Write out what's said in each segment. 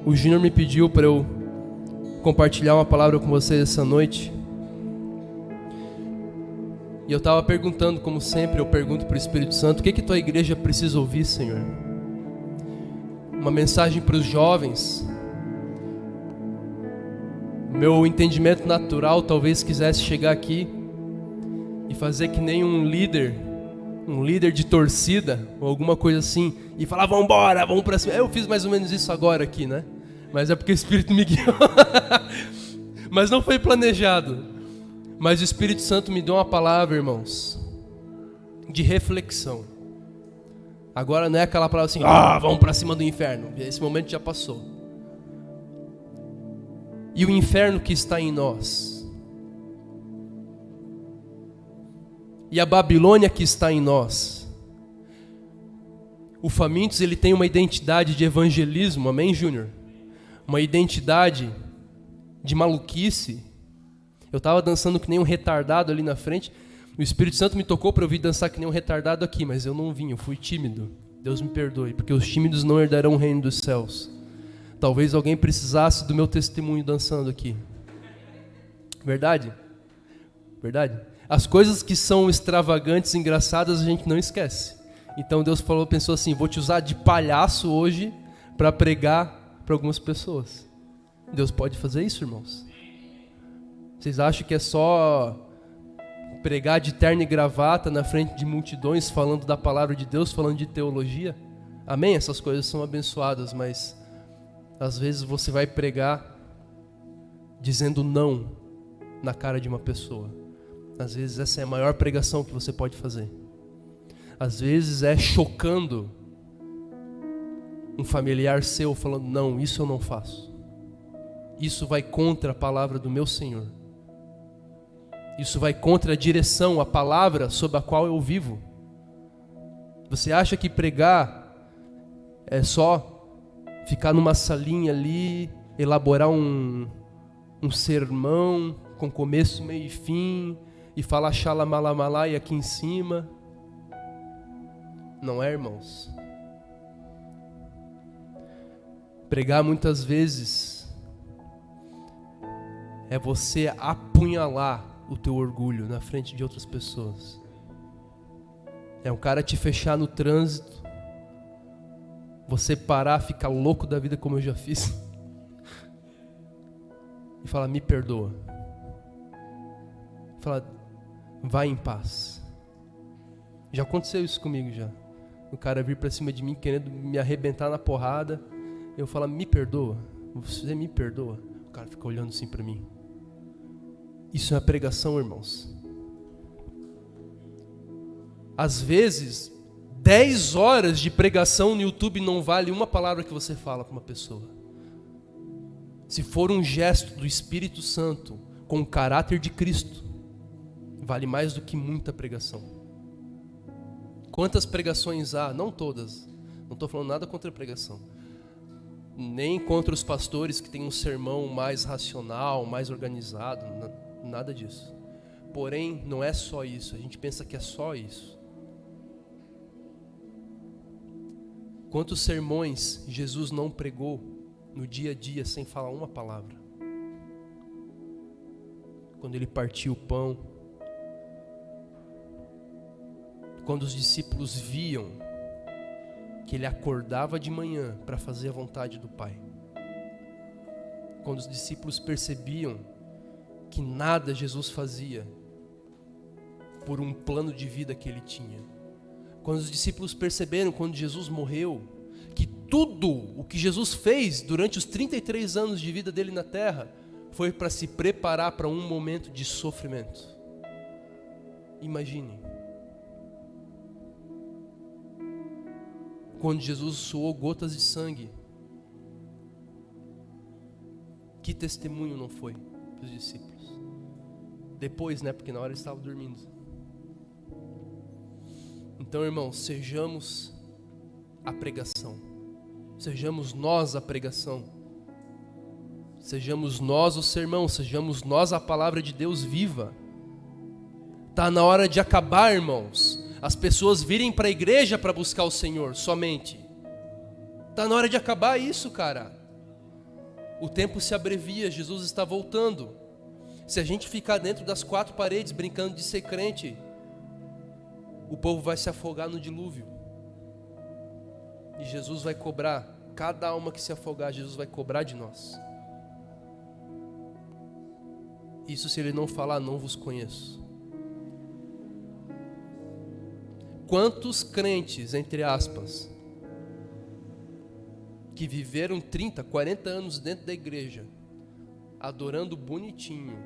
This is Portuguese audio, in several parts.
O Júnior me pediu para eu compartilhar uma palavra com vocês essa noite. E eu estava perguntando, como sempre, eu pergunto para o Espírito Santo: o que tua igreja precisa ouvir, Senhor? Uma mensagem para os jovens? Meu entendimento natural talvez quisesse chegar aqui e fazer que nem um líder de torcida, ou alguma coisa assim, e falar: vambora, vamos pra cima. Eu fiz mais ou menos isso agora aqui, né? Mas é porque o Espírito me guiou. Mas não foi planejado. Mas o Espírito Santo me deu uma palavra, irmãos, de reflexão. Agora não é aquela palavra assim: vamos pra cima do inferno. Esse momento já passou. E o inferno que está em nós, e a Babilônia que está em nós. O Famintos, ele tem uma identidade de evangelismo, amém, Júnior? Uma identidade de maluquice. Eu estava dançando que nem um retardado ali na frente. O Espírito Santo me tocou para eu vir dançar que nem um retardado aqui, mas eu não vim, eu fui tímido. Deus me perdoe, porque os tímidos não herdarão o reino dos céus. Talvez alguém precisasse do meu testemunho dançando aqui. Verdade? Verdade? As coisas que são extravagantes, engraçadas, a gente não esquece. Então Deus pensou assim: vou te usar de palhaço hoje para pregar para algumas pessoas. Deus pode fazer isso, irmãos? Vocês acham que é só pregar de terno e gravata na frente de multidões, falando da palavra de Deus, falando de teologia? Amém? Essas coisas são abençoadas, mas às vezes você vai pregar dizendo não na cara de uma pessoa. Às vezes essa é a maior pregação que você pode fazer. Às vezes é chocando um familiar seu, falando: não, isso eu não faço. Isso vai contra a palavra do meu Senhor. Isso vai contra a direção, a palavra sob a qual eu vivo. Você acha que pregar é só ficar numa salinha ali, elaborar um sermão com começo, meio e fim, e falar xalamalamalaia aqui em cima? Não é, irmãos? Pregar muitas vezes é você apunhalar o teu orgulho na frente de outras pessoas. É um cara te fechar no trânsito, você parar, ficar louco da vida como eu já fiz, e falar: me perdoa. Falar: vai em paz. Já aconteceu isso comigo já. O cara vir pra cima de mim querendo me arrebentar na porrada, eu falo: me perdoa. Você me perdoa? O cara fica olhando assim pra mim. Isso é uma pregação, irmãos. Às vezes, 10 horas de pregação no YouTube não vale uma palavra que você fala para uma pessoa. Se for um gesto do Espírito Santo com o caráter de Cristo, vale mais do que muita pregação. Quantas pregações há? Não todas. Não estou falando nada contra a pregação. Nem contra os pastores que têm um sermão mais racional, mais organizado. Nada disso. Porém, não é só isso. A gente pensa que é só isso. Quantos sermões Jesus não pregou no dia a dia sem falar uma palavra? Quando ele partiu o pão, quando os discípulos viam que ele acordava de manhã para fazer a vontade do Pai, quando os discípulos percebiam que nada Jesus fazia por um plano de vida que ele tinha, quando os discípulos perceberam, quando Jesus morreu, que tudo o que Jesus fez durante os 33 anos de vida dele na terra foi para se preparar para um momento de sofrimento. Imagine. Quando Jesus suou gotas de sangue, que testemunho não foi para os discípulos? Depois, né? Porque na hora eles estavam dormindo. Então, irmãos, sejamos a pregação. Sejamos nós a pregação. Sejamos nós o sermão. Sejamos nós a palavra de Deus viva. Está na hora de acabar, irmãos, as pessoas virem para a igreja para buscar o Senhor somente. Está na hora de acabar isso, cara. O tempo se abrevia, Jesus está voltando. Se a gente ficar dentro das quatro paredes brincando de ser crente, o povo vai se afogar no dilúvio. E Jesus vai cobrar, cada alma que se afogar, Jesus vai cobrar de nós. Isso se ele não falar, não vos conheço. Quantos crentes, entre aspas, que viveram 30, 40 anos dentro da igreja, adorando bonitinho,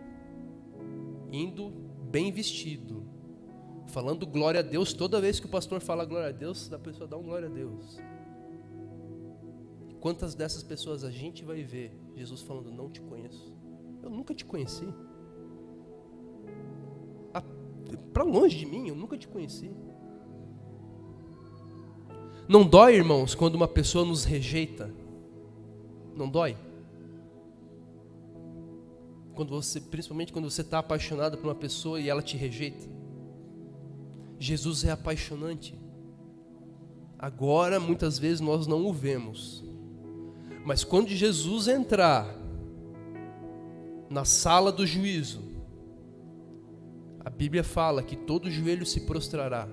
indo bem vestido, falando glória a Deus, toda vez que o pastor fala glória a Deus, a pessoa dá um glória a Deus. Quantas dessas pessoas a gente vai ver Jesus falando, não te conheço? Eu nunca te conheci. Para longe de mim, eu nunca te conheci. Não dói, irmãos, quando uma pessoa nos rejeita? Não dói? Principalmente quando você está apaixonado por uma pessoa e ela te rejeita. Jesus é apaixonante. Agora, muitas vezes, nós não o vemos. Mas quando Jesus entrar na sala do juízo, a Bíblia fala que todo joelho se prostrará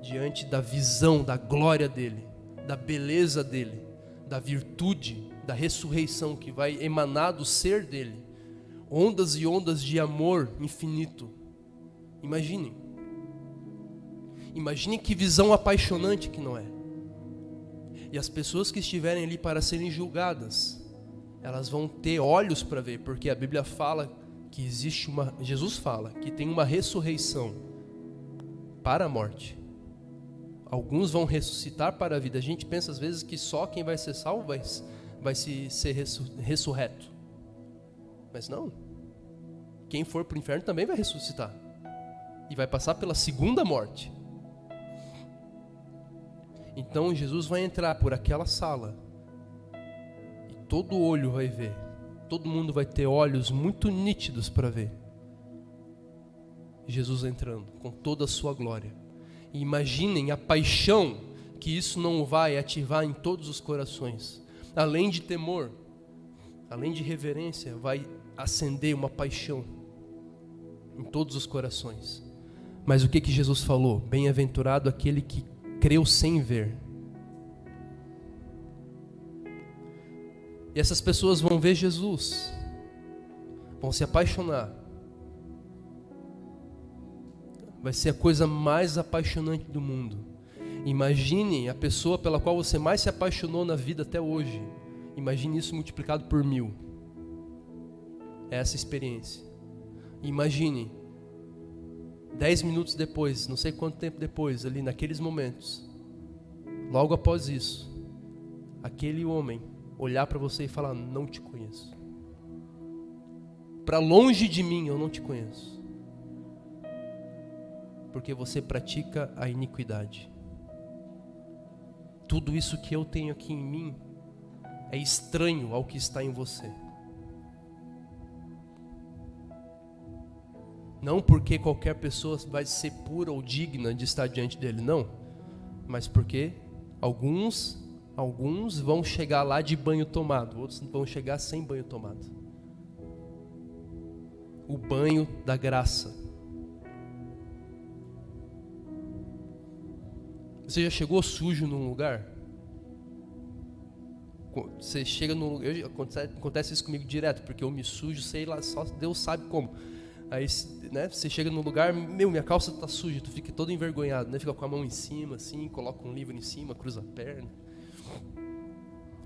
diante da visão, da glória dele, da beleza dele, da virtude, da ressurreição que vai emanar do ser dele, ondas e ondas de amor infinito. Imaginem que visão apaixonante que não é. E as pessoas que estiverem ali para serem julgadas, elas vão ter olhos para ver, porque a Bíblia fala que Jesus fala que tem uma ressurreição para a morte. Alguns vão ressuscitar para a vida. A gente pensa às vezes que só quem vai ser salvo vai ser ressurreto. Mas não. Quem for para o inferno também vai ressuscitar. E vai passar pela segunda morte. Então Jesus vai entrar por aquela sala. E todo olho vai ver. Todo mundo vai ter olhos muito nítidos para ver Jesus entrando com toda a sua glória. E imaginem a paixão que isso não vai ativar em todos os corações. Além de temor, além de reverência, vai acender uma paixão em todos os corações. Mas o que Jesus falou? Bem-aventurado aquele que creu sem ver. E essas pessoas vão ver Jesus, vão se apaixonar. Vai ser a coisa mais apaixonante do mundo. Imagine a pessoa pela qual você mais se apaixonou na vida até hoje. Imagine isso multiplicado por 1000. É essa experiência. Imagine 10 minutos depois, não sei quanto tempo depois, ali naqueles momentos, logo após isso, aquele homem olhar para você e falar, não te conheço. Para longe de mim eu não te conheço. Porque você pratica a iniquidade. Tudo isso que eu tenho aqui em mim é estranho ao que está em você. Não porque qualquer pessoa vai ser pura ou digna de estar diante dele, não. Mas porque alguns vão chegar lá de banho tomado, outros vão chegar sem banho tomado. O banho da graça. Você já chegou sujo num lugar? Você chega num lugar, acontece isso comigo direto, porque eu me sujo, sei lá, só Deus sabe como. Aí, né, você chega num lugar, minha calça tá suja, tu fica todo envergonhado, né? Fica com a mão em cima, assim, coloca um livro em cima, cruza a perna.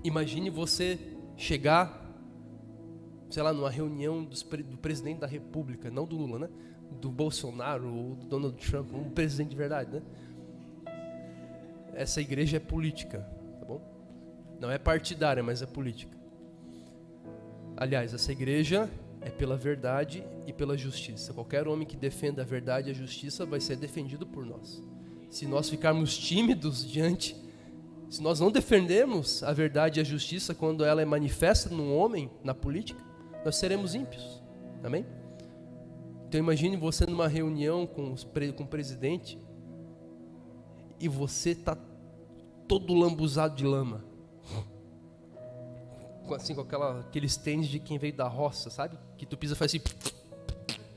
Imagine você chegar, sei lá, numa reunião do presidente da República, não do Lula, né? Do Bolsonaro ou do Donald Trump, um presidente de verdade, né? Essa igreja é política, tá bom? Não é partidária, mas é política. Aliás, essa igreja é pela verdade e pela justiça. Qualquer homem que defenda a verdade e a justiça vai ser defendido por nós. Se nós ficarmos tímidos se nós não defendermos a verdade e a justiça quando ela é manifesta num homem, na política, nós seremos ímpios. Amém? Então imagine você numa reunião com o presidente e você está todo lambuzado de lama, assim, com aqueles tênis de quem veio da roça, sabe? Que tu pisa e faz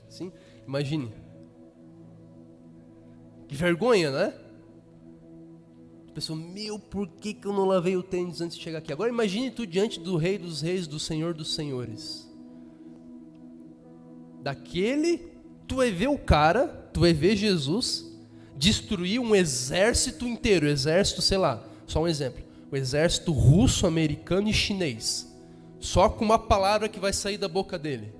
assim. Imagine. Que vergonha, né? A pessoa, por que eu não lavei o tênis antes de chegar aqui? Agora imagine tu diante do Rei dos Reis, do Senhor dos Senhores. Tu vai ver o cara, tu vai ver Jesus destruir um exército inteiro, exército, sei lá, só um exemplo, o exército russo, americano e chinês, só com uma palavra que vai sair da boca dele.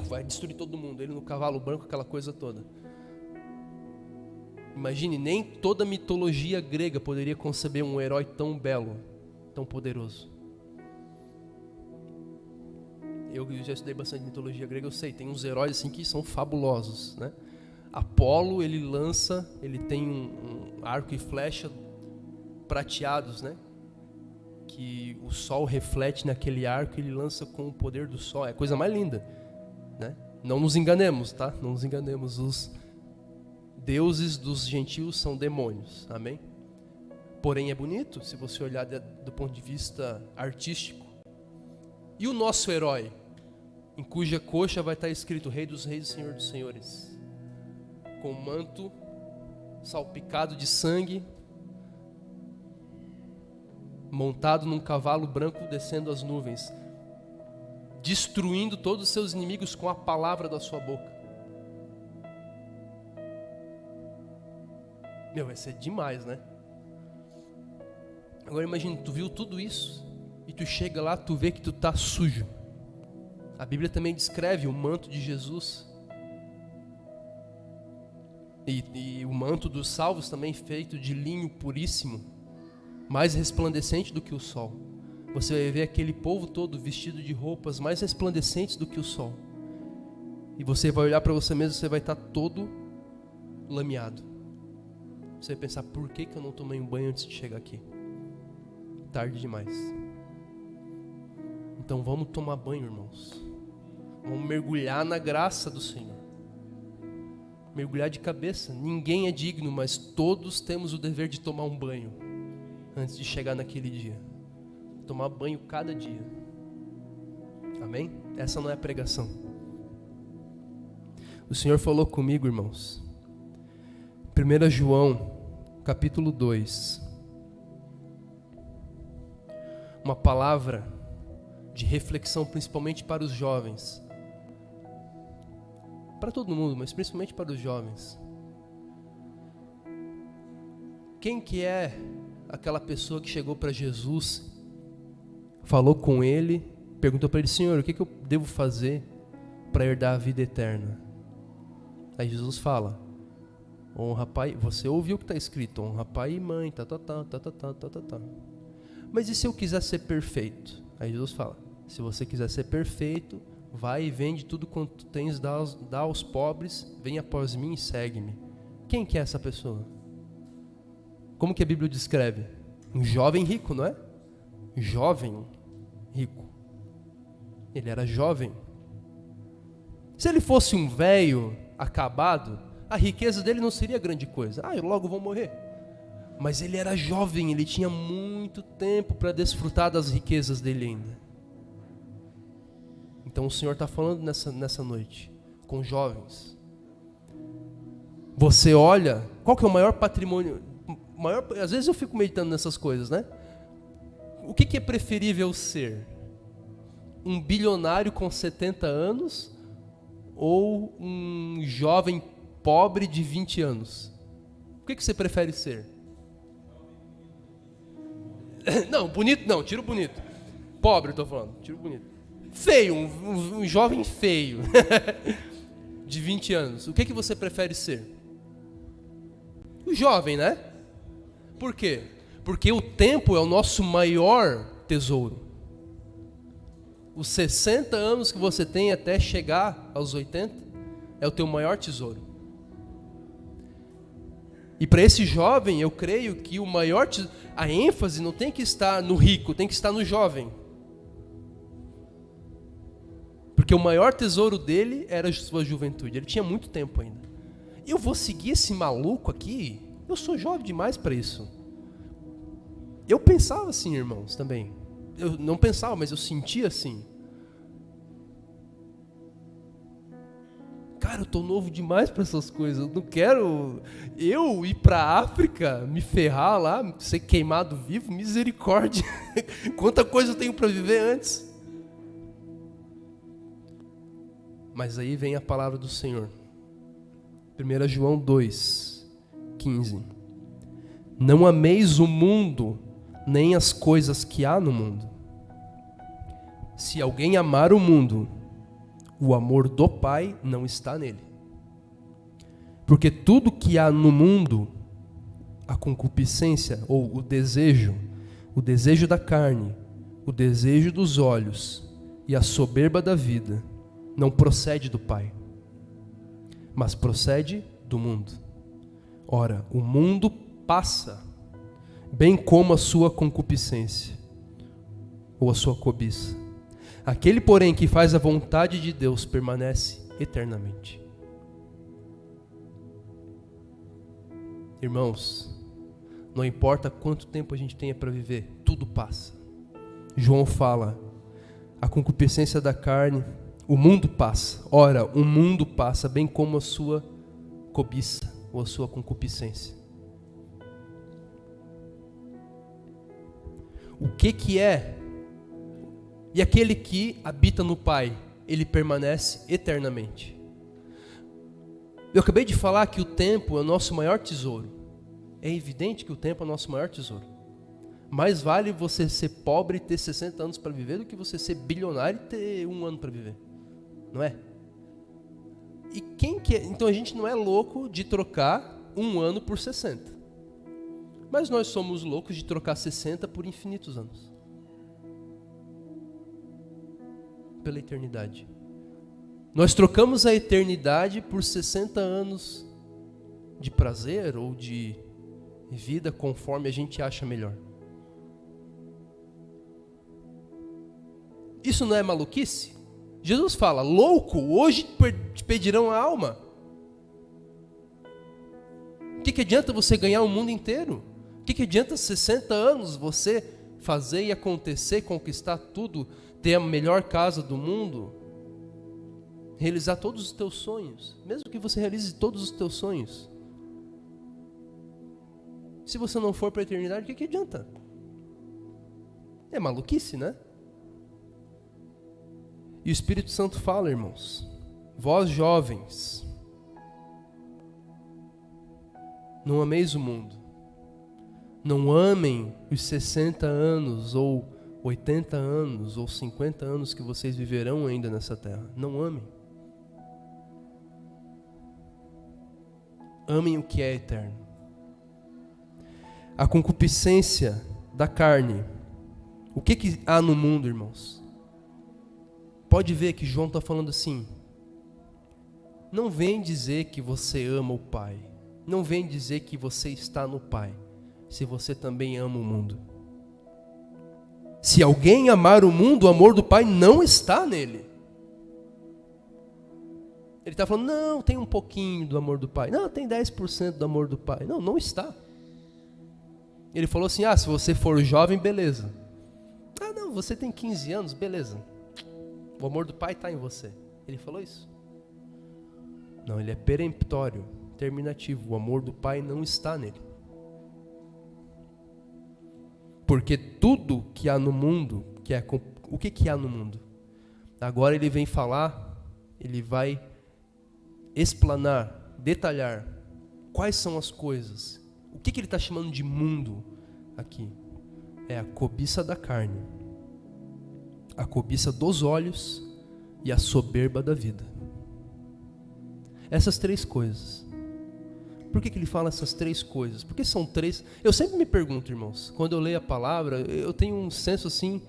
Vai destruir todo mundo, ele no cavalo branco, aquela coisa toda. Imagine, nem toda a mitologia grega poderia conceber um herói tão belo, tão poderoso. Eu já estudei bastante mitologia grega, eu sei, tem uns heróis assim que são fabulosos, né? Apolo, ele tem um arco e flecha prateados, né? Que o sol reflete naquele arco e ele lança com o poder do sol, é a coisa mais linda, né? Não nos enganemos, tá? Não nos enganemos, os deuses dos gentios são demônios, amém? Porém é bonito, se você olhar do ponto de vista artístico. E o nosso herói, em cuja coxa vai estar escrito Rei dos Reis e Senhor dos Senhores, com um manto salpicado de sangue, montado num cavalo branco descendo as nuvens, destruindo todos os seus inimigos com a palavra da sua boca. Vai ser demais, né? Agora imagina, tu viu tudo isso e tu chega lá, tu vê que tu tá sujo. A Bíblia também descreve o manto de Jesus. E o manto dos salvos também feito de linho puríssimo, mais resplandecente do que o sol. Você vai ver aquele povo todo vestido de roupas mais resplandecentes do que o sol. E você vai olhar para você mesmo, você vai estar todo lameado. Você vai pensar, por que eu não tomei um banho antes de chegar aqui? Tarde demais. Então vamos tomar banho, irmãos. Vamos mergulhar na graça do Senhor. Mergulhar de cabeça. Ninguém é digno, mas todos temos o dever de tomar um banho antes de chegar naquele dia. Tomar banho cada dia. Amém? Essa não é a pregação. O Senhor falou comigo, irmãos. 1 João, capítulo 2. Uma palavra de reflexão, principalmente para os jovens. Para todo mundo, mas principalmente para os jovens. Quem que é aquela pessoa que chegou para Jesus, falou com ele, perguntou para ele, Senhor, o que eu devo fazer para herdar a vida eterna? Aí Jesus fala, honra pai, você ouviu o que está escrito, honra pai e mãe, tá. Mas e se eu quiser ser perfeito? Aí Jesus fala, se você quiser ser perfeito, vai e vende tudo quanto tens, dá aos pobres, vem após mim e segue-me. Quem que é essa pessoa? Como que a Bíblia descreve? Um jovem rico, não é? Jovem rico. Ele era jovem. Se ele fosse um velho acabado, a riqueza dele não seria grande coisa. Eu logo vou morrer. Mas ele era jovem, ele tinha muito tempo para desfrutar das riquezas dele ainda. Então o Senhor está falando nessa noite com jovens. Você olha, qual que é o maior patrimônio? Às vezes eu fico meditando nessas coisas, né? O que é preferível ser? Um bilionário com 70 anos ou um jovem pobre de 20 anos? O que você prefere ser? Não, bonito não, tira o bonito. Pobre, eu estou falando, tira o bonito. Feio, um jovem feio, de 20 anos. O que você prefere ser? O jovem, né? Por quê? Porque o tempo é o nosso maior tesouro. Os 60 anos que você tem até chegar aos 80 é o teu maior tesouro. E para esse jovem, eu creio que a ênfase não tem que estar no rico, tem que estar no jovem. Porque o maior tesouro dele era a sua juventude. Ele tinha muito tempo ainda. Eu vou seguir esse maluco aqui? Eu sou jovem demais para isso. Eu pensava assim, irmãos, também. eu não pensava, mas eu sentia assim. Cara, eu tô novo demais para essas coisas. Eu não quero ir para a África, me ferrar lá, ser queimado vivo, misericórdia. Quanta coisa eu tenho para viver antes. Mas aí vem a palavra do Senhor. 1 João 2:15. Não ameis o mundo, nem as coisas que há no mundo. Se alguém amar o mundo, o amor do Pai não está nele. Porque tudo que há no mundo, a concupiscência ou o desejo da carne, o desejo dos olhos e a soberba da vida, não procede do Pai, mas procede do mundo. Ora, o mundo passa, bem como a sua concupiscência ou a sua cobiça. Aquele, porém, que faz a vontade de Deus permanece eternamente. Irmãos, não importa quanto tempo a gente tenha para viver, tudo passa. João fala, a concupiscência da carne, o mundo passa. Ora, o mundo passa, bem como a sua cobiça ou a sua concupiscência. O que é? E aquele que habita no Pai, ele permanece eternamente. Eu acabei de falar que o tempo é o nosso maior tesouro. É evidente que o tempo é o nosso maior tesouro. Mais vale você ser pobre e ter 60 anos para viver do que você ser bilionário e ter 1 ano para viver. Não é? E quem que é? Então a gente não é louco de trocar 1 ano por 60. Mas nós somos loucos de trocar 60 por infinitos anos. Pela eternidade. Nós trocamos a eternidade por 60 anos de prazer ou de vida conforme a gente acha melhor. Isso não é maluquice? Jesus fala, louco, hoje te pedirão a alma. O que adianta você ganhar o mundo inteiro? O que adianta 60 anos você fazer e acontecer, conquistar tudo, ter a melhor casa do mundo, realizar todos os teus sonhos, mesmo que você realize todos os teus sonhos, se você não for para a eternidade, o que adianta? É maluquice, né? E o Espírito Santo fala, irmãos, vós jovens, não ameis o mundo, não amem os 60 anos ou 80 anos ou 50 anos que vocês viverão ainda nessa terra. Não amem. Amem o que é eterno. A concupiscência da carne. O que há no mundo, irmãos? Pode ver que João está falando assim. Não vem dizer que você ama o Pai. Não vem dizer que você está no Pai, se você também ama o mundo. Se alguém amar o mundo, o amor do Pai não está nele. Ele está falando, não, tem um pouquinho do amor do Pai. Não, tem 10% do amor do Pai. Não, não está. Ele falou assim, se você for jovem, beleza. Não, você tem 15 anos, beleza. O amor do Pai está em você. Ele falou isso? Não, ele é peremptório, terminativo. O amor do Pai não está nele. Porque tudo que há no mundo, o que há no mundo? Agora ele vem falar, ele vai explanar, detalhar quais são as coisas. O que ele está chamando de mundo aqui? É a cobiça da carne, a cobiça dos olhos e a soberba da vida. Essas 3 coisas. Por que ele fala essas 3 coisas? Porque são 3. Eu sempre me pergunto, irmãos, quando eu leio a palavra, eu tenho um senso assim,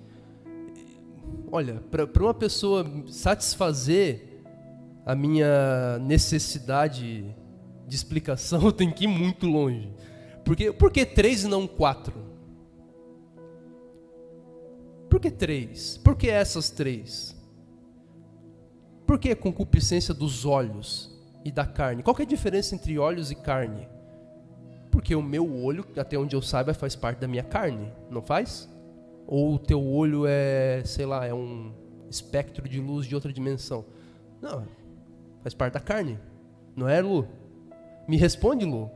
olha, para uma pessoa satisfazer a minha necessidade de explicação, eu tenho que ir muito longe. Por que 3 e não 4? Por que 3? Por que essas 3? Por que a concupiscência dos olhos e da carne? Qual que é a diferença entre olhos e carne? Porque o meu olho, até onde eu saiba, faz parte da minha carne, não faz? Ou o teu olho é, sei lá, é um espectro de luz de outra dimensão? Não, faz parte da carne. Não é, Lu? Me responde, Lu.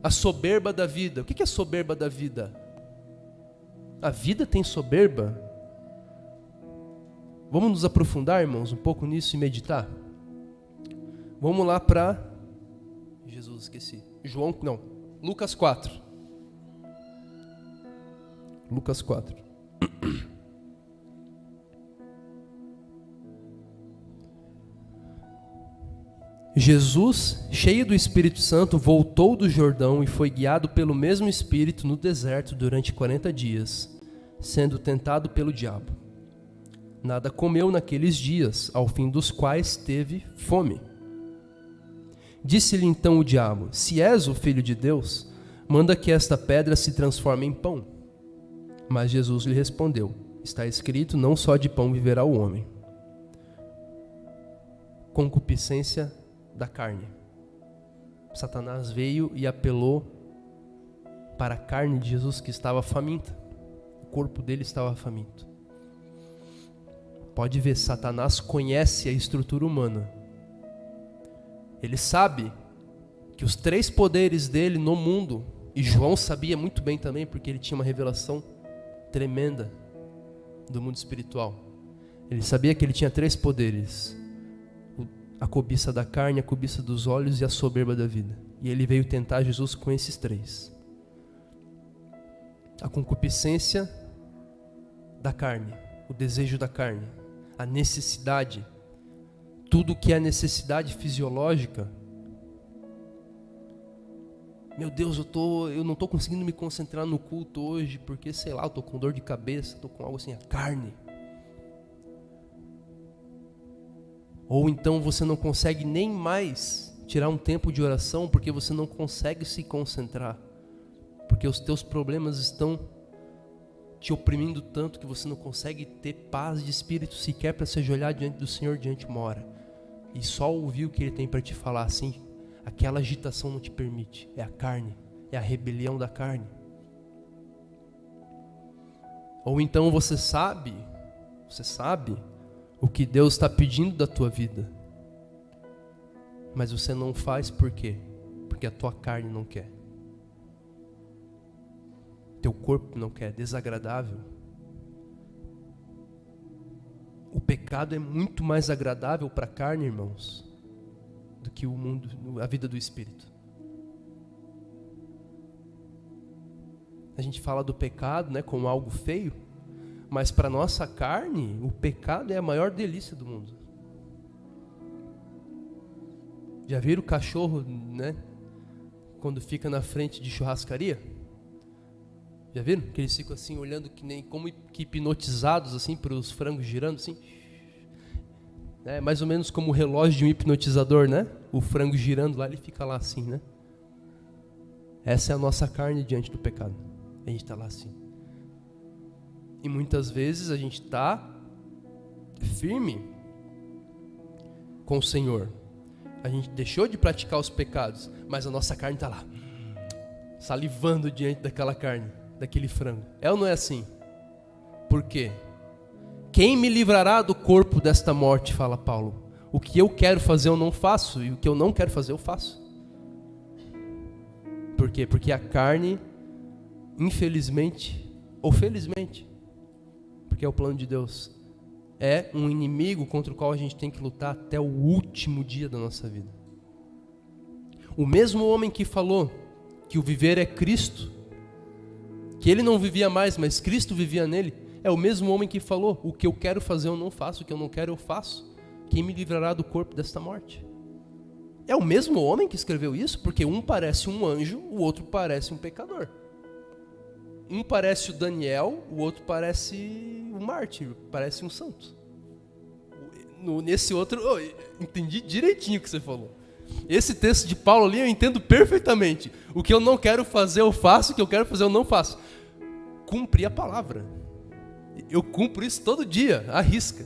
A soberba da vida. O que é soberba da vida? A vida tem soberba? Vamos nos aprofundar, irmãos, um pouco nisso e meditar? Vamos lá para... Jesus, esqueci. Lucas 4. Lucas 4. Jesus, cheio do Espírito Santo, voltou do Jordão e foi guiado pelo mesmo Espírito no deserto durante 40 dias, sendo tentado pelo diabo. Nada comeu naqueles dias, ao fim dos quais teve fome. Disse-lhe então o diabo: se és o Filho de Deus, manda que esta pedra se transforme em pão. Mas Jesus lhe respondeu: está escrito, não só de pão viverá o homem. Concupiscência da carne. Satanás veio e apelou para a carne de Jesus, que estava faminta. O corpo dele estava faminto. Pode ver, Satanás conhece a estrutura humana. Ele sabe que os 3 poderes dele no mundo, e João sabia muito bem também, porque ele tinha uma revelação tremenda do mundo espiritual. Ele sabia que ele tinha 3 poderes: a cobiça da carne, a cobiça dos olhos e a soberba da vida. E ele veio tentar Jesus com esses 3. A concupiscência da carne, o desejo da carne, a necessidade, tudo que é necessidade fisiológica. Meu Deus, eu não estou conseguindo me concentrar no culto hoje, porque sei lá, eu estou com dor de cabeça, estou com algo assim, a carne. Ou então você não consegue nem mais tirar um tempo de oração, porque você não consegue se concentrar, porque os teus problemas estão te oprimindo tanto que você não consegue ter paz de espírito sequer para se ajoelhar diante do Senhor diante de uma hora e só ouvir o que Ele tem para te falar. Assim, aquela agitação não te permite. É a carne, é a rebelião da carne. Ou então você sabe o que Deus está pedindo da tua vida, mas você não faz. Por quê? Porque a tua carne não quer, teu corpo não quer, é desagradável. O pecado é muito mais agradável para a carne, irmãos, do que o mundo, a vida do Espírito. A gente fala do pecado, né, como algo feio, mas para nossa carne, o pecado é a maior delícia do mundo. Já viram o cachorro, né, quando fica na frente de churrascaria? Já viram? Que eles ficam assim, olhando que nem como que hipnotizados assim para os frangos girando assim. É mais ou menos como o relógio de um hipnotizador, né? O frango girando lá, ele fica lá assim, né? Essa é a nossa carne diante do pecado. A gente está lá assim. E muitas vezes a gente está firme com o Senhor. A gente deixou de praticar os pecados, mas a nossa carne está lá, salivando diante daquela carne, daquele frango. É ou não é assim? Por quê? Quem me livrará do corpo desta morte, fala Paulo. O que eu quero fazer eu não faço, e o que eu não quero fazer eu faço. Por quê? Porque a carne, infelizmente, ou felizmente, porque é o plano de Deus, é um inimigo contra o qual a gente tem que lutar até o último dia da nossa vida. O mesmo homem que falou que o viver é Cristo, que ele não vivia mais, mas Cristo vivia nele, é o mesmo homem que falou: o que eu quero fazer eu não faço, o que eu não quero eu faço. Quem me livrará do corpo desta morte? É o mesmo homem que escreveu isso, porque um parece um anjo, o outro parece um pecador. Um parece o Daniel, o outro parece um mártir, parece um santo. Nesse outro, entendi direitinho o que você falou. Esse texto de Paulo ali eu entendo perfeitamente. O que eu não quero fazer eu faço, o que eu quero fazer eu não faço. Cumprir a palavra. Eu cumpro isso todo dia, à risca.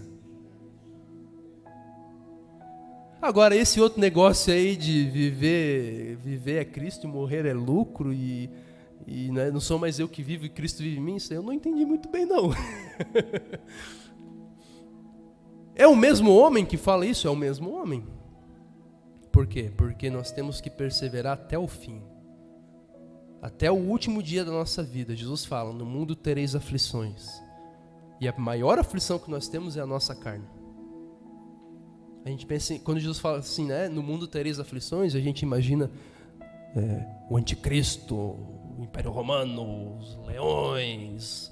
Agora, esse outro negócio aí de viver é Cristo e morrer é lucro, e E não sou mais eu que vivo e Cristo vive em mim, isso aí eu não entendi muito bem não. É o mesmo homem que fala isso? É o mesmo homem. Por quê? Porque nós temos que perseverar até o fim. Até o último dia da nossa vida. Jesus fala, no mundo tereis aflições. E a maior aflição que nós temos é a nossa carne. A gente pensa, quando Jesus fala assim, né, no mundo tereis aflições, a gente imagina o anticristo, o Império Romano, os leões,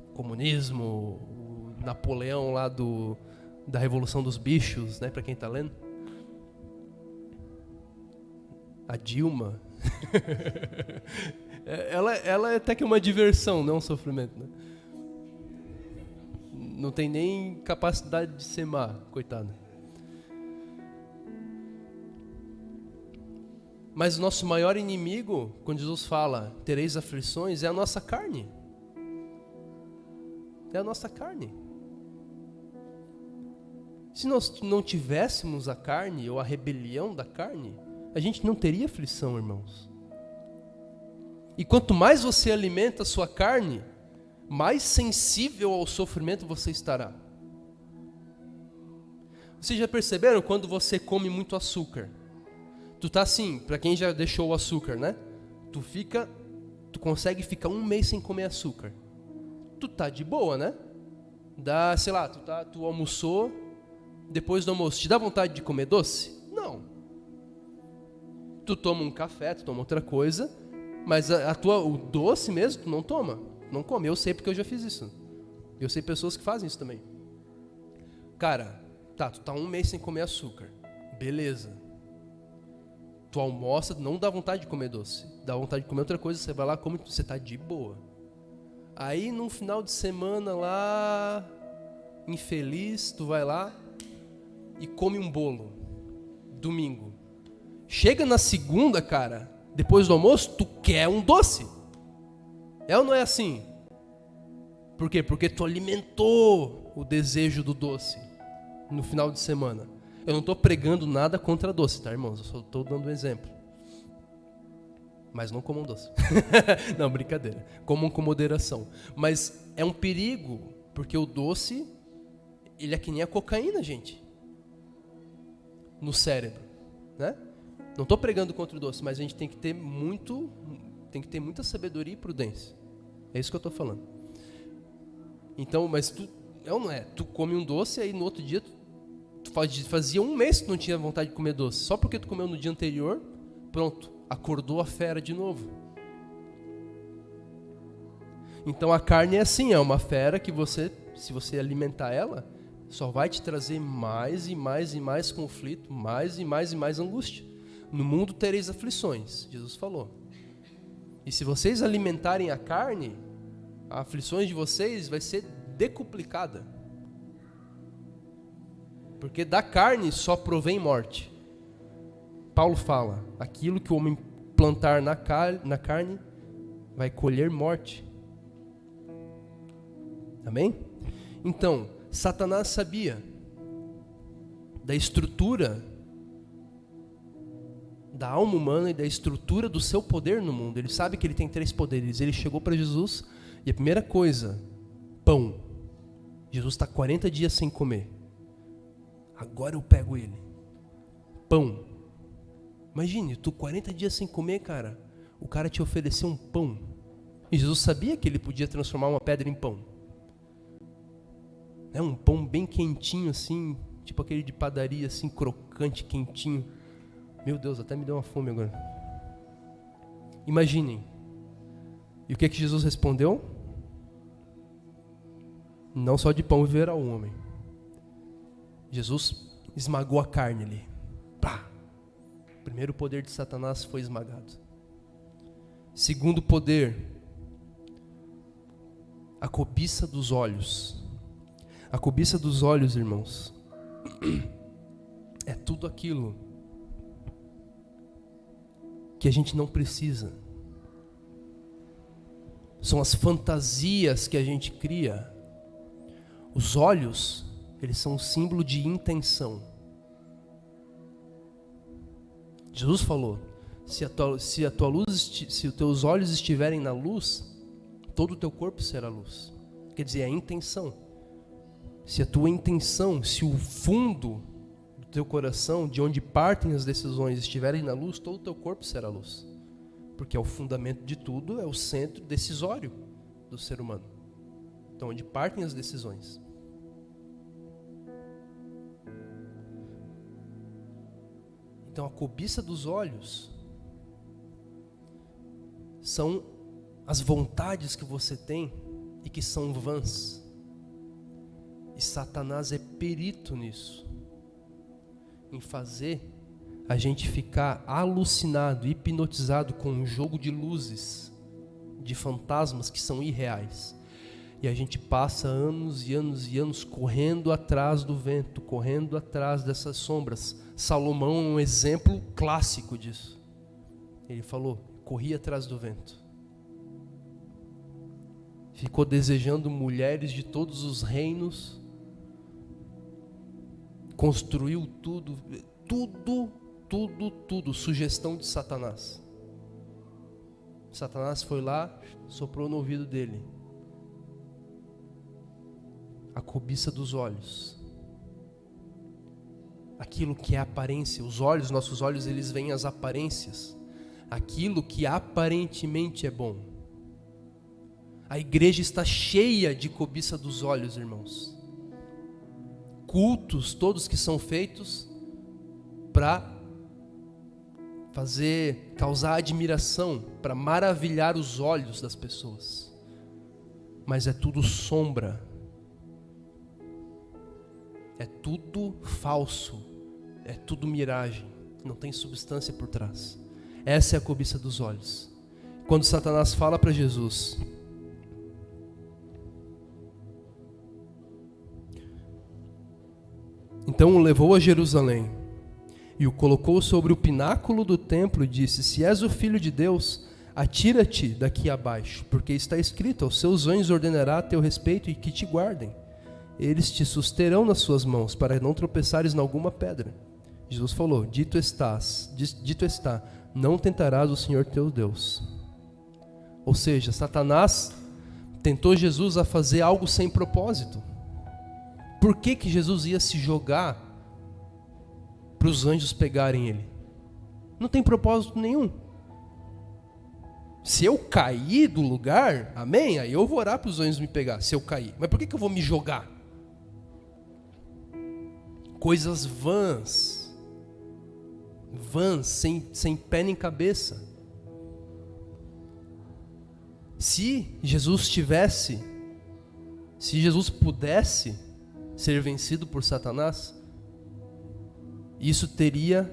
o comunismo, o Napoleão lá da Revolução dos Bichos, né, para quem está lendo. A Dilma. ela é até que uma diversão, não um sofrimento, né? Não tem nem capacidade de ser má, coitada. Mas o nosso maior inimigo, quando Jesus fala, tereis aflições, é a nossa carne. É a nossa carne. Se nós não tivéssemos a carne, ou a rebelião da carne, a gente não teria aflição, irmãos. E quanto mais você alimenta a sua carne, mais sensível ao sofrimento você estará. Vocês já perceberam quando você come muito açúcar? Tu tá assim, pra quem já deixou o açúcar, né? Tu consegue ficar um mês sem comer açúcar. Tu tá de boa, né? Dá, sei lá, tu almoçou, depois do almoço, te dá vontade de comer doce? Não. Tu toma um café, tu toma outra coisa, mas o doce mesmo, tu não toma. Não come, eu sei porque eu já fiz isso. Eu sei pessoas que fazem isso também. Cara, tu tá um mês sem comer açúcar. Beleza. Tu almoça, não dá vontade de comer doce. Dá vontade de comer outra coisa, você vai lá, come, você tá de boa. Aí, num final de semana lá, infeliz, tu vai lá e come um bolo. Domingo. Chega na segunda, cara, depois do almoço, tu quer um doce. É ou não é assim? Por quê? Porque tu alimentou o desejo do doce no final de semana. Eu não estou pregando nada contra doce, tá, irmãos? Eu só estou dando um exemplo. Mas não comam doce. Não, brincadeira. Comam com moderação. Mas é um perigo, porque o doce, ele é que nem a cocaína, gente. No cérebro, né? Não estou pregando contra o doce, mas a gente tem que ter muita sabedoria e prudência. É isso que eu estou falando. Então, mas tu come um doce, aí no outro dia tu fazia um mês que tu não tinha vontade de comer doce. Só porque tu comeu no dia anterior, pronto, acordou a fera de novo. Então a carne é assim, é uma fera que se você alimentar ela, só vai te trazer mais e mais e mais conflito, mais e mais e mais angústia. No mundo tereis aflições, Jesus falou. E se vocês alimentarem a carne, as aflições de vocês vai ser decuplicada. Porque da carne só provém morte. Paulo fala, aquilo que o homem plantar na carne vai colher morte. Amém? Então, Satanás sabia da estrutura da alma humana e da estrutura do seu poder no mundo. Ele sabe que ele tem 3 poderes. Ele chegou para Jesus e a primeira coisa, pão. Jesus está 40 dias sem comer. Agora eu pego ele. Pão. Imagine, tu 40 dias sem comer, cara. O cara te ofereceu um pão. E Jesus sabia que ele podia transformar uma pedra em pão. Um pão bem quentinho assim, tipo aquele de padaria assim, crocante, quentinho. Meu Deus, até me deu uma fome agora. Imaginem. E o que Jesus respondeu? Não só de pão viverá o homem. Jesus esmagou a carne ali. Pá! O primeiro poder de Satanás foi esmagado. Segundo poder, a cobiça dos olhos. A cobiça dos olhos, irmãos, é tudo aquilo que a gente não precisa. São as fantasias que a gente cria. Os olhos, eles são um símbolo de intenção. Jesus falou, Se os teus olhos estiverem na luz, todo o teu corpo será luz. Quer dizer, é a intenção. Se a tua intenção, se o fundo do teu coração, de onde partem as decisões, estiverem na luz, todo o teu corpo será luz. Porque é o fundamento de tudo, é o centro decisório do ser humano. Então, onde partem as decisões. Então, a cobiça dos olhos são as vontades que você tem e que são vãs. E Satanás é perito nisso, em fazer a gente ficar alucinado, hipnotizado com um jogo de luzes, de fantasmas que são irreais. E a gente passa anos e anos e anos correndo atrás do vento, correndo atrás dessas sombras. Salomão é um exemplo clássico disso. Ele falou, corria atrás do vento. Ficou desejando mulheres de todos os reinos. Construiu tudo, sugestão de Satanás. Satanás foi lá, soprou no ouvido dele. A cobiça dos olhos. Aquilo que é aparência. Os olhos, nossos olhos, eles veem as aparências. Aquilo que aparentemente é bom. A igreja está cheia de cobiça dos olhos, irmãos. Cultos, todos que são feitos para causar admiração, para maravilhar os olhos das pessoas. Mas é tudo sombra. É tudo falso. É tudo miragem. Não tem substância por trás. Essa é a cobiça dos olhos. Quando Satanás fala para Jesus, então o levou a Jerusalém e o colocou sobre o pináculo do templo e disse: se és o filho de Deus, atira-te daqui abaixo, porque está escrito, aos seus anjos ordenará a teu respeito e que te guardem. Eles te susterão nas suas mãos, para não tropeçares em alguma pedra. Jesus falou, dito está, não tentarás o Senhor teu Deus. Ou seja, Satanás tentou Jesus a fazer algo sem propósito. Por que Jesus ia se jogar para os anjos pegarem ele? Não tem propósito nenhum. Se eu cair do lugar, amém? Aí eu vou orar para os anjos me pegar, se eu cair. Mas por que eu vou me jogar? Coisas vãs, sem pé nem cabeça. Se Jesus pudesse ser vencido por Satanás, isso teria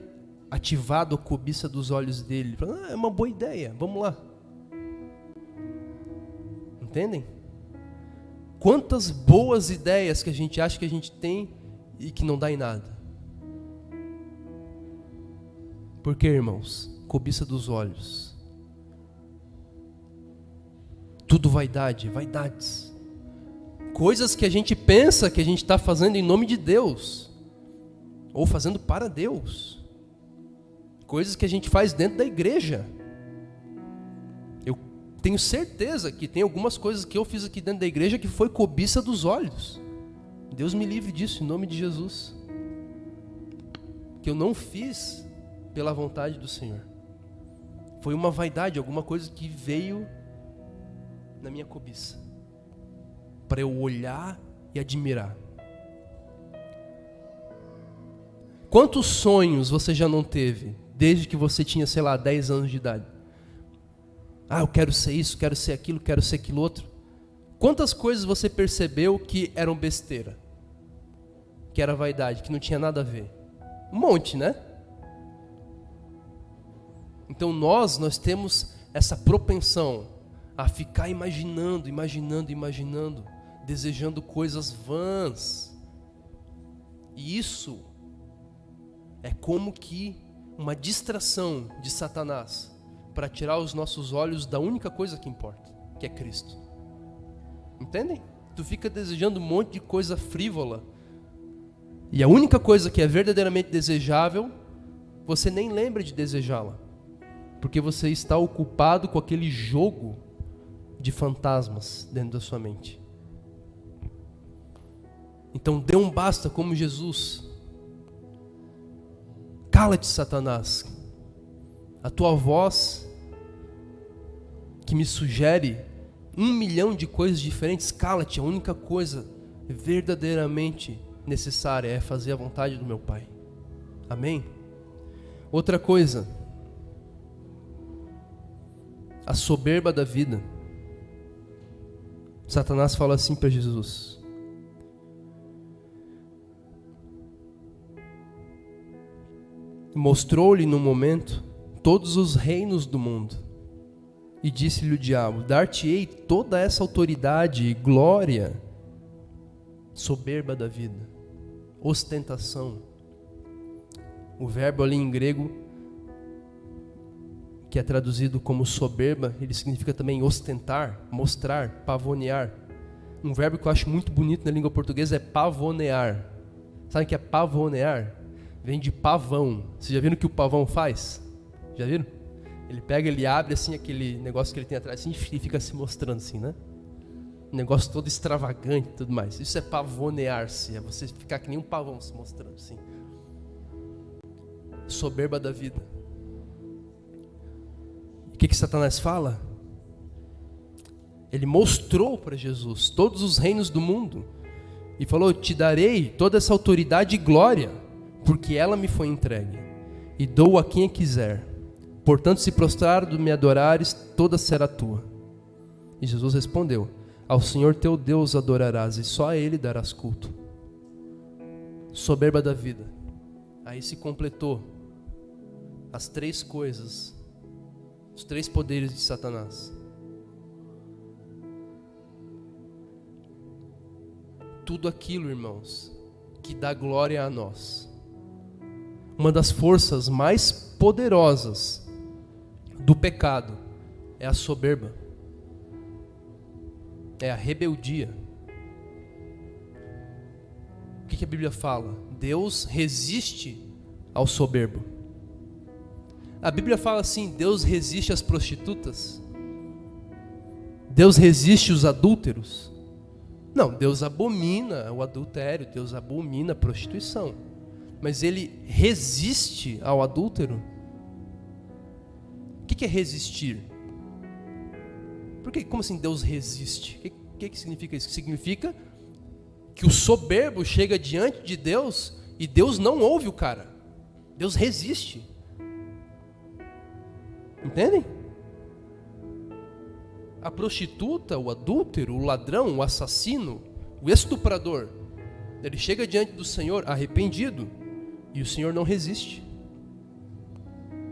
ativado a cobiça dos olhos dele. É uma boa ideia, vamos lá. Entendem? Quantas boas ideias que a gente acha que a gente tem e que não dá em nada. Por quê, irmãos? Cobiça dos olhos. Tudo vaidades. Coisas que a gente pensa que a gente está fazendo em nome de Deus, ou fazendo para Deus. Coisas que a gente faz dentro da igreja. Eu tenho certeza que tem algumas coisas que eu fiz aqui dentro da igreja que foi cobiça dos olhos. Deus me livre disso, em nome de Jesus. Que eu não fiz pela vontade do Senhor. Foi uma vaidade, alguma coisa que veio na minha cobiça, para eu olhar e admirar. Quantos sonhos você já não teve, desde que você tinha, 10 anos de idade? Eu quero ser isso, quero ser aquilo outro. Quantas coisas você percebeu que eram besteira? Que era vaidade, que não tinha nada a ver? Um monte, né? Então nós temos essa propensão a ficar imaginando, desejando coisas vãs. E isso é como que uma distração de Satanás para tirar os nossos olhos da única coisa que importa, que é Cristo. Entendem? Tu fica desejando um monte de coisa frívola e a única coisa que é verdadeiramente desejável, você nem lembra de desejá-la. Porque você está ocupado com aquele jogo de fantasmas dentro da sua mente. Então dê um basta como Jesus. Cala-te, Satanás. A tua voz que me sugere 1 milhão de coisas diferentes, cala-te. A única coisa verdadeiramente necessária é fazer a vontade do meu Pai. Amém? Outra coisa, a soberba da vida. Satanás fala assim para Jesus: mostrou-lhe no momento todos os reinos do mundo, e disse-lhe o diabo: dar-te-ei toda essa autoridade e glória. Soberba da vida, ostentação. O verbo ali em grego, que é traduzido como soberba, ele significa também ostentar, mostrar, pavonear. Um verbo que eu acho muito bonito na língua portuguesa é pavonear. Sabe o que é pavonear? Vem de pavão. Vocês já viram o que o pavão faz? Já viram? Ele pega, ele abre assim aquele negócio que ele tem atrás assim, e fica se mostrando assim, né? Um negócio todo extravagante e tudo mais. Isso é pavonear-se, é você ficar que nem um pavão se mostrando assim. Soberba da vida. O que Satanás fala? Ele mostrou para Jesus todos os reinos do mundo e falou: te darei toda essa autoridade e glória, porque ela me foi entregue, e dou a quem a quiser. Portanto, se prostrado me adorares, toda será tua. E Jesus respondeu: ao Senhor teu Deus adorarás, e só a Ele darás culto. Soberba da vida. Aí se completou as 3 coisas, os 3 poderes de Satanás. Tudo aquilo, irmãos, que dá glória a nós. Uma das forças mais poderosas do pecado é a soberba, é a rebeldia. O que a Bíblia fala? Deus resiste ao soberbo. A Bíblia fala assim: Deus resiste às prostitutas, Deus resiste aos adúlteros. Não, Deus abomina o adultério, Deus abomina a prostituição, mas Ele resiste ao adúltero. O que é resistir? Como assim Deus resiste? O que significa isso? Significa que o soberbo chega diante de Deus e Deus não ouve o cara. Deus resiste. Entendem? A prostituta, o adúltero, o ladrão, o assassino, o estuprador, ele chega diante do Senhor arrependido e o Senhor não resiste.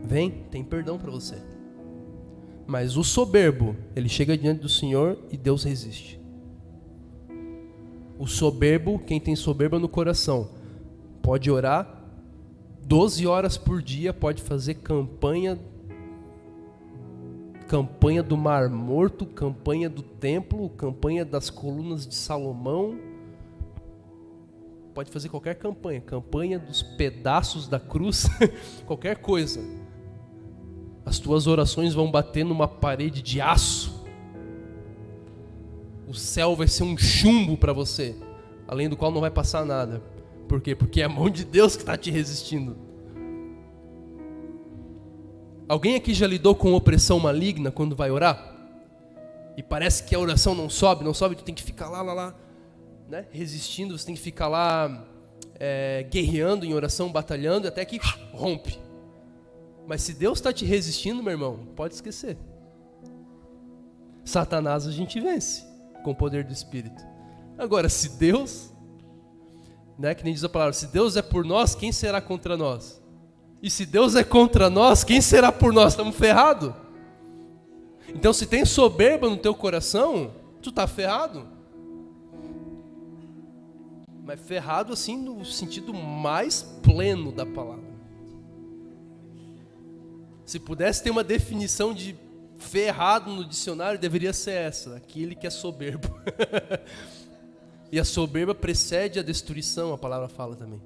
Vem, tem perdão para você. Mas o soberbo, ele chega diante do Senhor e Deus resiste. O soberbo, quem tem soberba no coração, pode orar 12 horas por dia, pode fazer campanha do Mar Morto, campanha do templo, campanha das colunas de Salomão, pode fazer qualquer campanha dos pedaços da cruz, qualquer coisa. As tuas orações vão bater numa parede de aço. O céu vai ser um chumbo para você, além do qual não vai passar nada. Por quê? Porque é a mão de Deus que está te resistindo. Alguém aqui já lidou com opressão maligna quando vai orar? E parece que a oração não sobe, tu tem que ficar lá, né? Resistindo, você tem que ficar lá guerreando em oração, batalhando, até que rompe. Mas se Deus está te resistindo, meu irmão, pode esquecer. Satanás a gente vence com o poder do Espírito. Agora, se Deus, né, que nem diz a palavra, se Deus é por nós, quem será contra nós? E se Deus é contra nós, quem será por nós? Estamos ferrados. Então, se tem soberba no teu coração, tu está ferrado. Mas ferrado assim no sentido mais pleno da palavra. Se pudesse ter uma definição de ferrado no dicionário, deveria ser essa: aquele que é soberbo. E a soberba precede a destruição, a palavra fala também.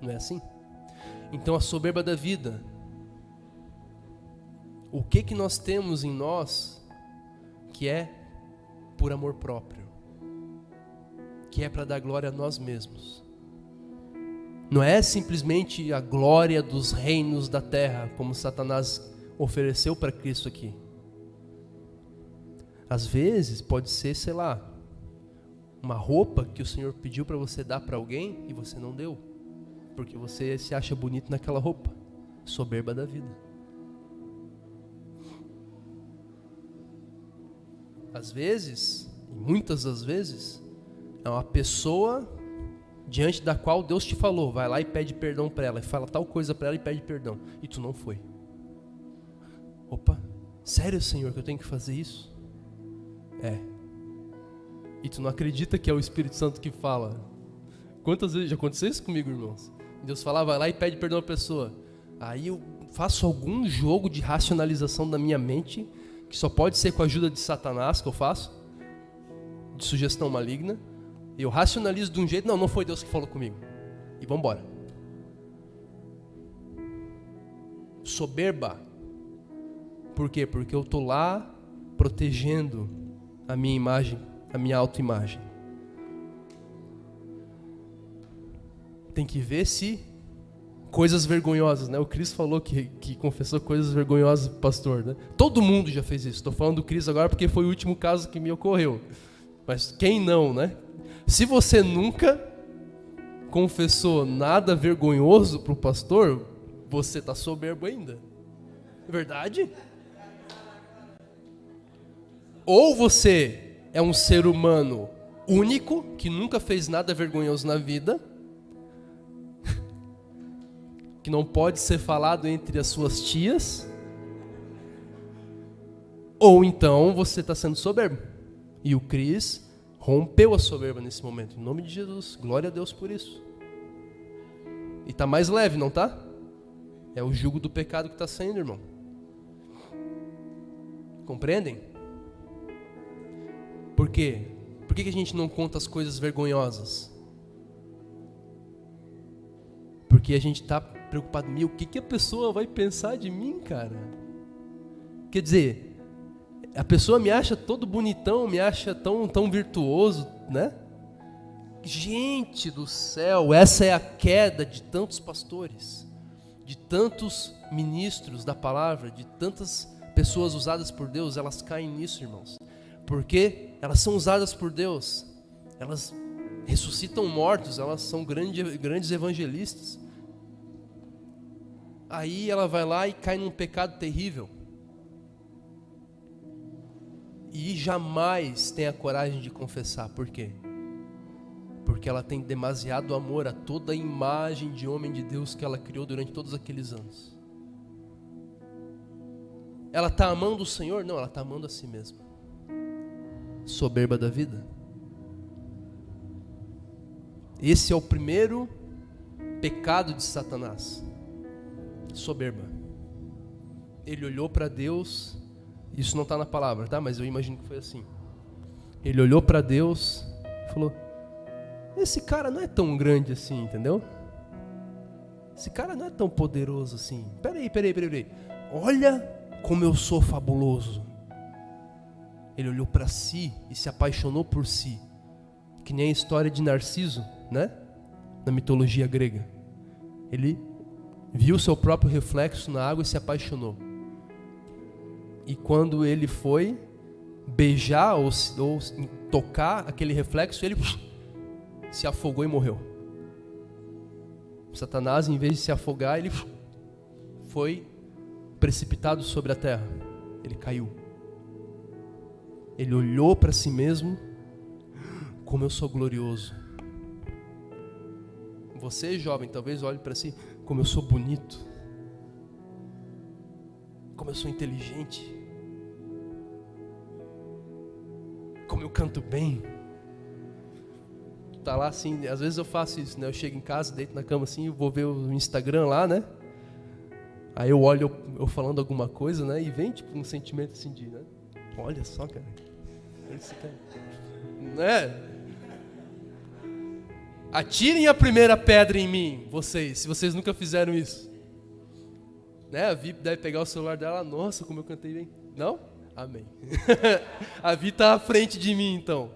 Não é assim? Então a soberba da vida o que nós temos em nós que é por amor próprio, que é para dar glória a nós mesmos. Não é simplesmente a glória dos reinos da terra, como Satanás ofereceu para Cristo aqui. Às vezes pode ser, sei lá, uma roupa que o Senhor pediu para você dar para alguém e você não deu, porque você se acha bonito naquela roupa. Soberba da vida. Às vezes, e muitas das vezes, é uma pessoa diante da qual Deus te falou, vai lá e pede perdão para ela, e fala tal coisa para ela e pede perdão, e tu não foi. Opa, sério, Senhor, que eu tenho que fazer isso? É. E tu não acredita que é o Espírito Santo que fala. Quantas vezes já aconteceu isso comigo, irmãos? Deus fala, vai lá e pede perdão à pessoa. Aí eu faço algum jogo de racionalização da minha mente, que só pode ser com a ajuda de Satanás que eu faço, de sugestão maligna. Eu racionalizo de um jeito, não foi Deus que falou comigo. E vamos embora. Soberba. Por quê? Porque eu estou lá protegendo a minha imagem, a minha autoimagem. Tem que ver se coisas vergonhosas, né? O Cris falou que confessou coisas vergonhosas pro pastor, né? Todo mundo já fez isso. Estou falando do Cris agora porque foi o último caso que me ocorreu. Mas quem não, né? Se você nunca confessou nada vergonhoso pro pastor, você está soberbo ainda. Verdade? Ou você é um ser humano único, que nunca fez nada vergonhoso na vida, que não pode ser falado entre as suas tias, ou então você está sendo soberbo. E o Cris rompeu a soberba nesse momento. Em nome de Jesus, glória a Deus por isso. E está mais leve, não tá? É o jugo do pecado que está saindo, irmão. Compreendem? Por quê? Por que a gente não conta as coisas vergonhosas? Porque a gente está preocupado, o que a pessoa vai pensar de mim, cara? Quer dizer, a pessoa me acha todo bonitão, me acha tão virtuoso, né? Gente do céu, essa é a queda de tantos pastores, de tantos ministros da palavra, de tantas pessoas usadas por Deus, elas caem nisso, irmãos. Porque elas são usadas por Deus, elas ressuscitam mortos, elas são grandes evangelistas. Aí ela vai lá e cai num pecado terrível. E jamais tem a coragem de confessar. Por quê? Porque ela tem demasiado amor a toda a imagem de homem de Deus que ela criou durante todos aqueles anos. Ela está amando o Senhor? Não, ela está amando a si mesma. Soberba da vida. Esse é o primeiro pecado de Satanás. Soberba. Ele olhou para Deus, isso não está na palavra, tá? Mas eu imagino que foi assim. Ele olhou para Deus e falou, esse cara não é tão grande assim, entendeu? Esse cara não é tão poderoso assim. Peraí. Olha como eu sou fabuloso. Ele olhou para si e se apaixonou por si. Que nem a história de Narciso, né? Na mitologia grega. Ele viu seu próprio reflexo na água e se apaixonou. E quando ele foi beijar ou tocar aquele reflexo, ele se afogou e morreu. Satanás, em vez de se afogar, ele foi precipitado sobre a terra. Ele caiu. Ele olhou para si mesmo, como eu sou glorioso. Você, jovem, talvez olhe para si, como eu sou bonito, como eu sou inteligente, como eu canto bem. Tá lá assim, às vezes eu faço isso, né? Eu chego em casa, deito na cama assim, vou ver o Instagram lá, né? Aí eu olho eu falando alguma coisa, né? E vem tipo um sentimento assim de, né? Olha só, cara. Esse cara, né? Atirem a primeira pedra em mim, vocês, se vocês nunca fizeram isso. Né? A Vi deve pegar o celular dela, nossa, como eu cantei bem. Não? Amém. A Vi está à frente de mim, então.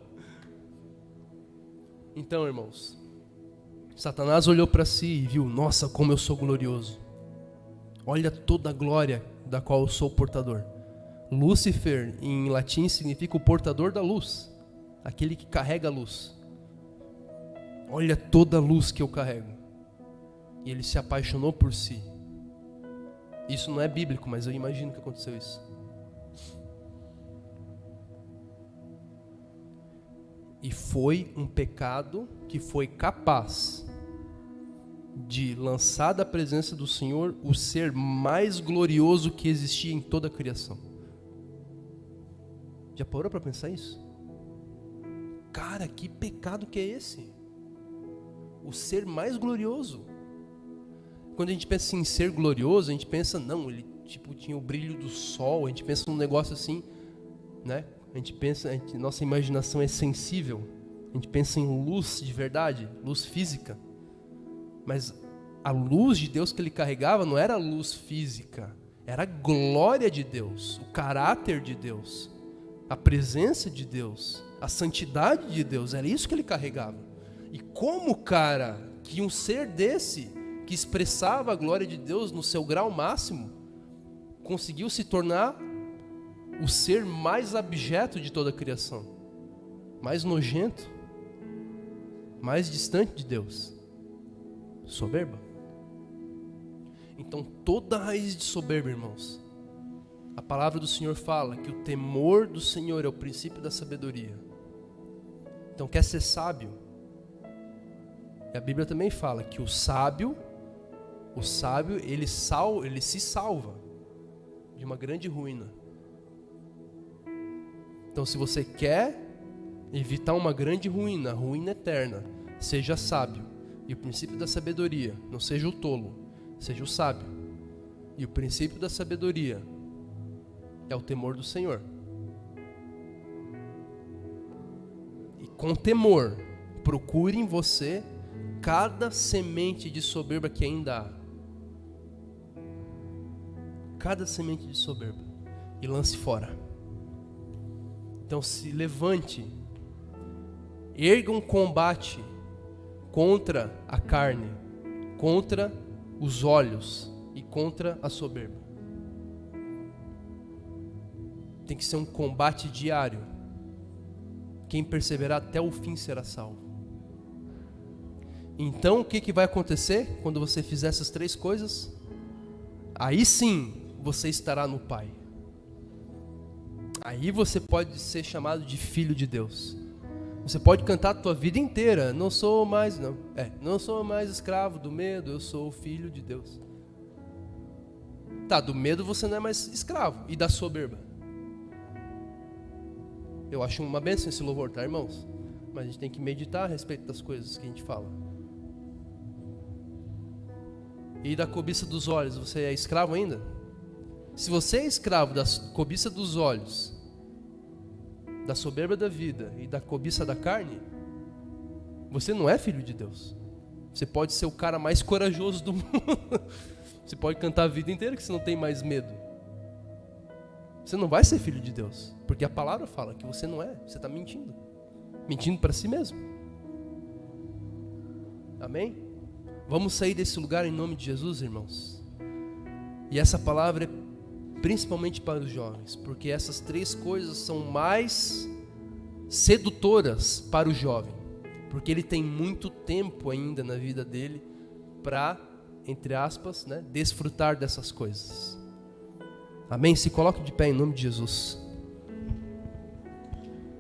Então, irmãos, Satanás olhou para si e viu, nossa, como eu sou glorioso. Olha toda a glória da qual eu sou portador. Lúcifer, em latim, significa o portador da luz. Aquele que carrega a luz. Olha toda a luz que eu carrego. E ele se apaixonou por si. Isso não é bíblico, mas eu imagino que aconteceu isso. E foi um pecado que foi capaz de lançar da presença do Senhor o ser mais glorioso que existia em toda a criação. Já parou para pensar isso? Cara, que pecado que é esse? O ser mais glorioso. Quando a gente pensa em ser glorioso, a gente pensa, não, ele tipo tinha o brilho do sol, a gente pensa num negócio assim, né? Nossa imaginação é sensível. A gente pensa em luz de verdade, luz física. Mas a luz de Deus que ele carregava não era luz física, era a glória de Deus, o caráter de Deus, a presença de Deus, a santidade de Deus, era isso que ele carregava. E como, cara, que um ser desse, que expressava a glória de Deus no seu grau máximo, conseguiu se tornar o ser mais abjeto de toda a criação, mais nojento, mais distante de Deus? Soberba. Então toda raiz de soberba, irmãos, a palavra do Senhor fala que o temor do Senhor é o princípio da sabedoria. Então quer ser sábio? E a Bíblia também fala que o sábio ele se salva de uma grande ruína. Então se você quer evitar uma grande ruína, ruína eterna, seja sábio. E o princípio da sabedoria, não seja o tolo, seja o sábio. E o princípio da sabedoria é o temor do Senhor. E com temor, procure em você cada semente de soberba que ainda há. Cada semente de soberba. E lance fora. Então se levante, erga um combate contra a carne, contra os olhos e contra a soberba. Tem que ser um combate diário. Quem perseverar até o fim será salvo. Então o que vai acontecer quando você fizer essas três coisas? Aí sim você estará no Pai. Aí você pode ser chamado de filho de Deus. Você pode cantar a tua vida inteira, não sou mais escravo do medo, eu sou filho de Deus. Tá, do medo você não é mais escravo. E da soberba? Eu acho uma bênção esse louvor, tá, irmãos? Mas a gente tem que meditar a respeito das coisas que a gente fala. E da cobiça dos olhos, você é escravo ainda? Se você é escravo da cobiça dos olhos, da soberba da vida e da cobiça da carne, você não é filho de Deus. Você pode ser o cara mais corajoso do mundo. Você pode cantar a vida inteira que você não tem mais medo. Você não vai ser filho de Deus, porque a palavra fala que você não é. Você está mentindo. Mentindo para si mesmo. Amém? Vamos sair desse lugar em nome de Jesus, irmãos. E essa palavra é principalmente para os jovens, porque essas três coisas são mais sedutoras para o jovem, porque ele tem muito tempo ainda na vida dele para, entre aspas, desfrutar dessas coisas. Amém? Se coloque de pé em nome de Jesus.